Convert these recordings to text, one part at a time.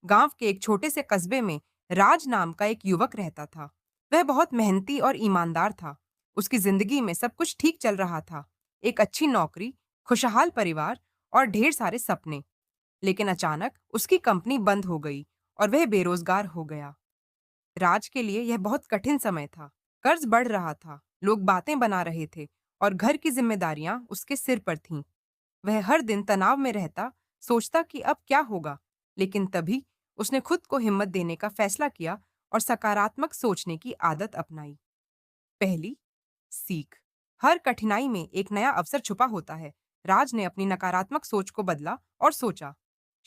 गांव के एक छोटे से कस्बे में राज नाम का एक युवक रहता था। वह बहुत मेहनती और ईमानदार था। उसकी जिंदगी में सब कुछ ठीक चल रहा था। एक अच्छी नौकरी, खुशहाल परिवार और ढेर सारे सपने। लेकिन अचानक उसकी कंपनी बंद हो गई और वह बेरोजगार हो गया। राज के लिए यह बहुत कठिन समय था। कर्ज बढ़ रहा था, लोग बातें बना रहे थे और घर की जिम्मेदारियां उसके सिर पर थीं। वह हर दिन तनाव में रहता, सोचता कि अब क्या होगा। लेकिन तभी उसने खुद को हिम्मत देने का फैसला किया और सकारात्मक सोचने की आदत अपनाई। पहली सीख। हर कठिनाई में एक नया अवसर छुपा होता है। राज ने अपनी नकारात्मक सोच को बदला और सोचा,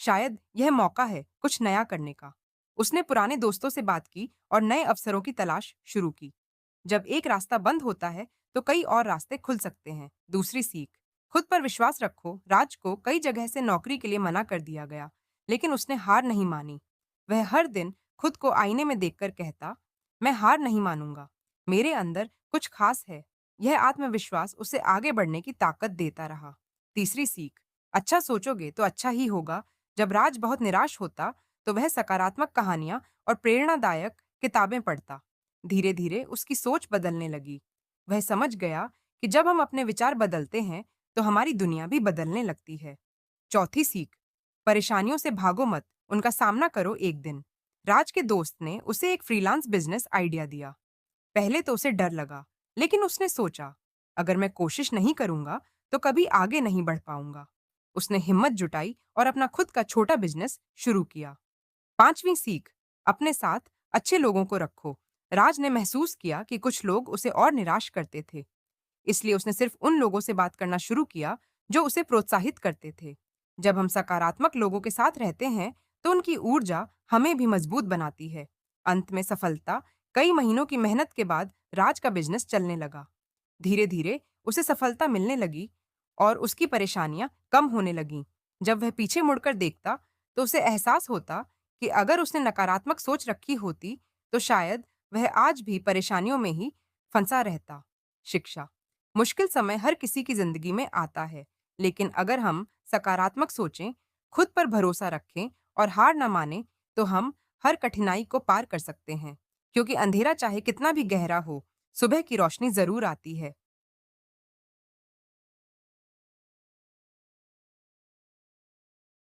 शायद यह मौका है कुछ नया करने का। उसने पुराने दोस्तों से बात की और नए अवसरों की तलाश शुरू की। जब एक रास्ता बंद होता है तो कई और रास्ते खुल सकते हैं। दूसरी सीख। खुद पर विश्वास रखो। राज को कई जगह से नौकरी के लिए मना कर दिया गया, लेकिन उसने हार नहीं मानी। वह हर दिन खुद को आईने में देखकर कहता, मैं हार नहीं मानूंगा, मेरे अंदर कुछ खास है। यह आत्मविश्वास उसे आगे बढ़ने की ताकत देता रहा। तीसरी सीख। अच्छा सोचोगे तो अच्छा ही होगा। जब राज बहुत निराश होता तो वह सकारात्मक कहानियां और प्रेरणादायक किताबें पढ़ता। धीरे धीरे उसकी सोच बदलने लगी। वह समझ गया कि जब हम अपने विचार बदलते हैं तो हमारी दुनिया भी बदलने लगती है। चौथी सीख। परेशानियों से भागो मत, उनका सामना करो एक दिन। राज के दोस्त ने उसे एक फ्रीलांस बिजनेस आइडिया दिया। पहले तो उसे डर लगा, लेकिन उसने सोचा, अगर मैं कोशिश नहीं करूंगा तो कभी आगे नहीं बढ़ पाऊंगा। उसने हिम्मत जुटाई और अपना खुद का छोटा बिजनेस शुरू किया। पांचवी सीख। अपने साथ अच्छे लोगों को रखो। राज ने महसूस किया कि कुछ लोग उसे और निराश करते थे, इसलिए उसने सिर्फ उन लोगों से बात करना शुरू किया जो उसे प्रोत्साहित करते थे। जब हम सकारात्मक लोगों के साथ रहते हैं तो उनकी ऊर्जा हमें भी मजबूत बनाती है। अंत में सफलता। कई महीनों की मेहनत के बाद राज का बिजनेस चलने लगा। धीरे धीरे उसे सफलता मिलने लगी और उसकी परेशानियां कम होने लगीं। जब वह पीछे मुड़कर देखता तो उसे एहसास होता कि अगर उसने नकारात्मक सोच रखी होती तो शायद वह आज भी परेशानियों में ही फंसा रहता। शिक्षा। मुश्किल समय हर किसी की जिंदगी में आता है, लेकिन अगर हम सकारात्मक सोचें, खुद पर भरोसा रखें और हार न माने, तो हम हर कठिनाई को पार कर सकते हैं। क्योंकि अंधेरा चाहे कितना भी गहरा हो, सुबह की रोशनी जरूर आती है।